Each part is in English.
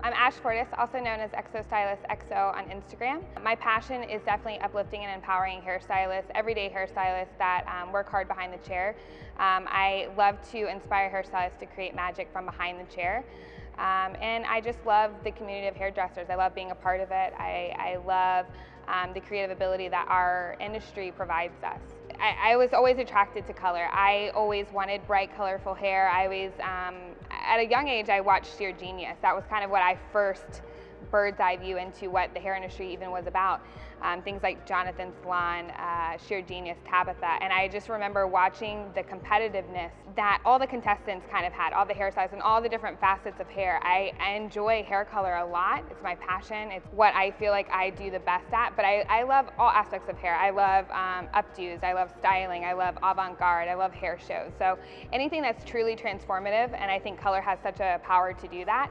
I'm Ash Fortis, also known as Exo Stylist XO on Instagram. My passion is definitely uplifting and empowering hairstylists, everyday hairstylists that work hard behind the chair. I love to inspire hairstylists to create magic from behind the chair. And I just love the community of hairdressers. I love being a part of it. I love the creative ability that our industry provides us. I was always attracted to color. I always wanted bright, colorful hair. At a young age, I watched Sheer Genius. That was kind of what I first bird's eye view into what the hair industry even was about. Things like Jonathan Salon, Sheer Genius, Tabitha, and I just remember watching the competitiveness that all the contestants kind of had, all the hairstyles and all the different facets of hair. I enjoy hair color a lot. It's my passion. It's what I feel like I do the best at, but I love all aspects of hair. I love updos, I love styling, I love avant-garde, I love hair shows. So anything that's truly transformative, and I think color has such a power to do that.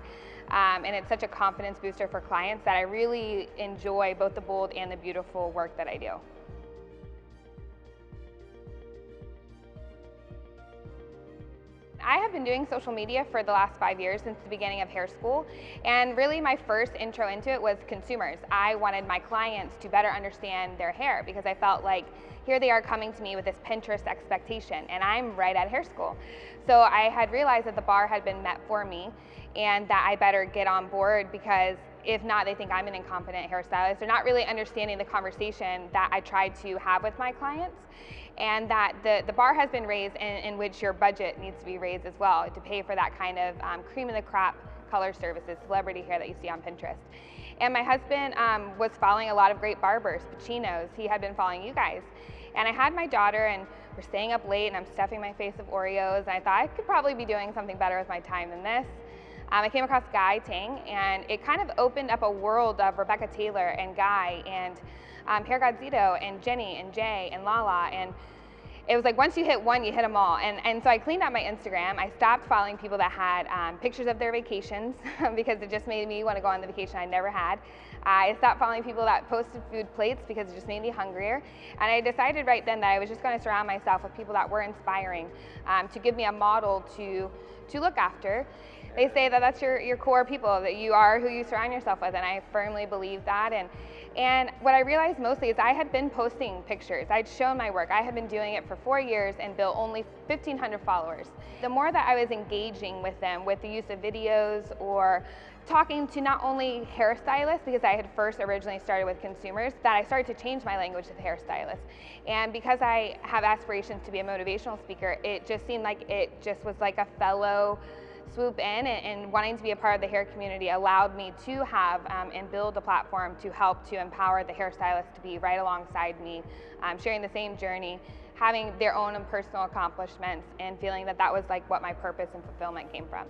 And it's such a confidence booster for clients that I really enjoy both the bold and the beautiful work that I do. I have been doing social media for the last 5 years, since the beginning of hair school, and really my first intro into it was consumers. I wanted my clients to better understand their hair because I felt like here they are coming to me with this Pinterest expectation, and I'm right at hair school. So I had realized that the bar had been met for me and that I better get on board, because if not, they think I'm an incompetent hairstylist. They're not really understanding the conversation that I tried to have with my clients, and that the bar has been raised in which your budget needs to be raised as well to pay for that kind of cream of the crop color services, celebrity hair that you see on Pinterest. And my husband was following a lot of great barbers, Pacino's. He had been following you guys. And I had my daughter, and we're staying up late, and I'm stuffing my face with Oreos, and I thought I could probably be doing something better with my time than this. I came across Guy Tang, and it kind of opened up a world of Rebecca Taylor and Guy and Hair God Zito and Jenny and Jay and Lala, and it was like once you hit one, you hit them all. And so I cleaned out my Instagram. I stopped following people that had pictures of their vacations because it just made me want to go on the vacation I never had. I stopped following people that posted food plates because it just made me hungrier. And I decided right then that I was just going to surround myself with people that were inspiring, to give me a model to look after. They say that that's your core people, that you are who you surround yourself with, and I firmly believe that. And what I realized mostly is I had been posting pictures. I'd shown my work. I had been doing it for 4 years and built only 1,500 followers. The more that I was engaging with them with the use of videos or talking to not only hairstylists, because I had first originally started with consumers, that I started to change my language to the hairstylists. And because I have aspirations to be a motivational speaker, it just seemed like it just was like a fellow swoop in, and wanting to be a part of the hair community allowed me to have and build a platform to help to empower the hairstylists to be right alongside me, sharing the same journey, having their own personal accomplishments, and feeling that that was like what my purpose and fulfillment came from.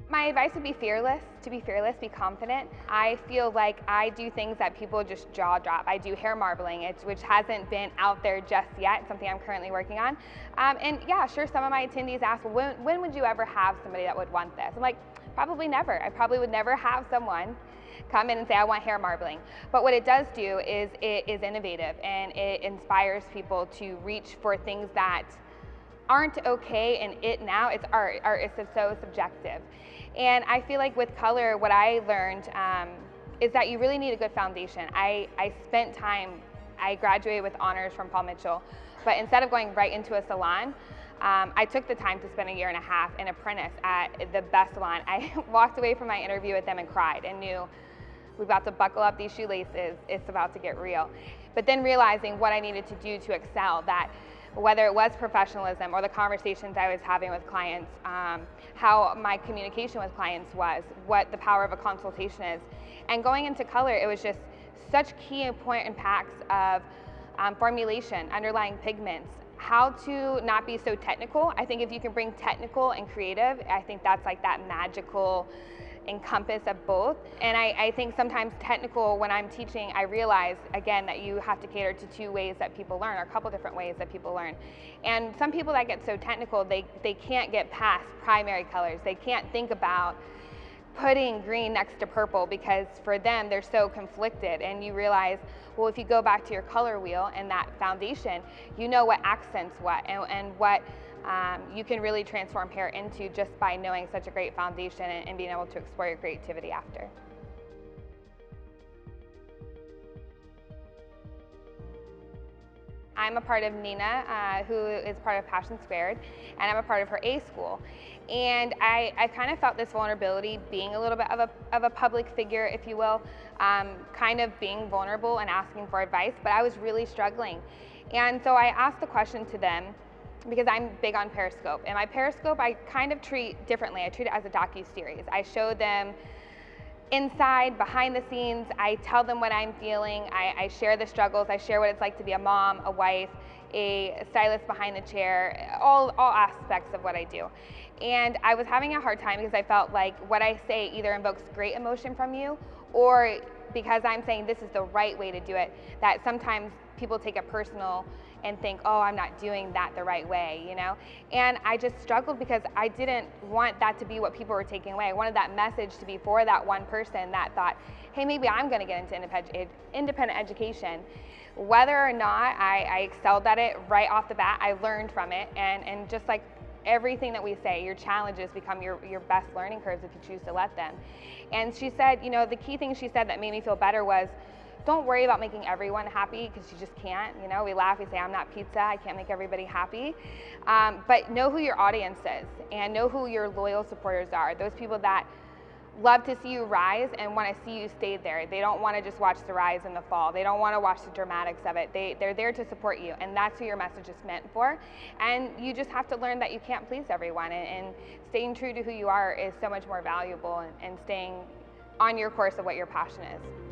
My advice would be fearless, be confident. I feel like I do things that people just jaw drop. I do hair marbling, which hasn't been out there just yet. It's something I'm currently working on. And yeah, sure, some of my attendees ask, well, when would you ever have somebody that would want this? I'm like, probably never. I probably would never have someone come in and say, I want hair marbling. But what it does do is it is innovative, and it inspires people to reach for things that aren't okay and it now. It's art. Art is so subjective. And I feel like with color, what I learned is that you really need a good foundation. I spent time, I graduated with honors from Paul Mitchell, but instead of going right into a salon, I took the time to spend 1.5 years an apprentice at the best salon. I walked away from my interview with them and cried and knew we're about to buckle up these shoelaces, it's about to get real. But then realizing what I needed to do to excel, that whether it was professionalism or the conversations I was having with clients, how my communication with clients was, what the power of a consultation is. And going into color, it was just such key point impacts of formulation, underlying pigments, how to not be so technical. I think if you can bring technical and creative, I think that's like that magical encompass of both. And I think sometimes technical, when I'm teaching, I realize again that you have to cater to 2 ways that people learn, or a couple different ways that people learn. And some people that get so technical, they can't get past primary colors. They can't think about putting green next to purple because for them they're so conflicted, and you realize, well, if you go back to your color wheel and that foundation, you know what accents what and what you can really transform hair into just by knowing such a great foundation and being able to explore your creativity after. I'm a part of Nina, who is part of Passion Squared, and I'm a part of her A school. And I kind of felt this vulnerability being a little bit of a public figure, if you will, kind of being vulnerable and asking for advice, but I was really struggling. And so I asked the question to them, because I'm big on Periscope. And my Periscope I kind of treat differently. I treat it as a docu-series. I show them inside, behind the scenes, I tell them what I'm feeling, I share the struggles, I share what it's like to be a mom, a wife, a stylist behind the chair, all aspects of what I do. And I was having a hard time because I felt like what I say either invokes great emotion from you, or because I'm saying this is the right way to do it, that sometimes people take it personal and think, oh, I'm not doing that the right way, you know? And I just struggled because I didn't want that to be what people were taking away. I wanted that message to be for that one person that thought, hey, maybe I'm gonna get into independent education. Whether or not I excelled at it right off the bat, I learned from it, and just like everything that we say, your challenges become your best learning curves if you choose to let them. And she said, you know, the key thing she said that made me feel better was, don't worry about making everyone happy, because you just can't. You know, we laugh, we say, I'm not pizza, I can't make everybody happy. But know who your audience is, and know who your loyal supporters are. Those people that love to see you rise and want to see you stay there. They don't want to just watch the rise and the fall. They don't want to watch the dramatics of it. They're there to support you, and that's who your message is meant for. And you just have to learn that you can't please everyone, and staying true to who you are is so much more valuable, and staying on your course of what your passion is.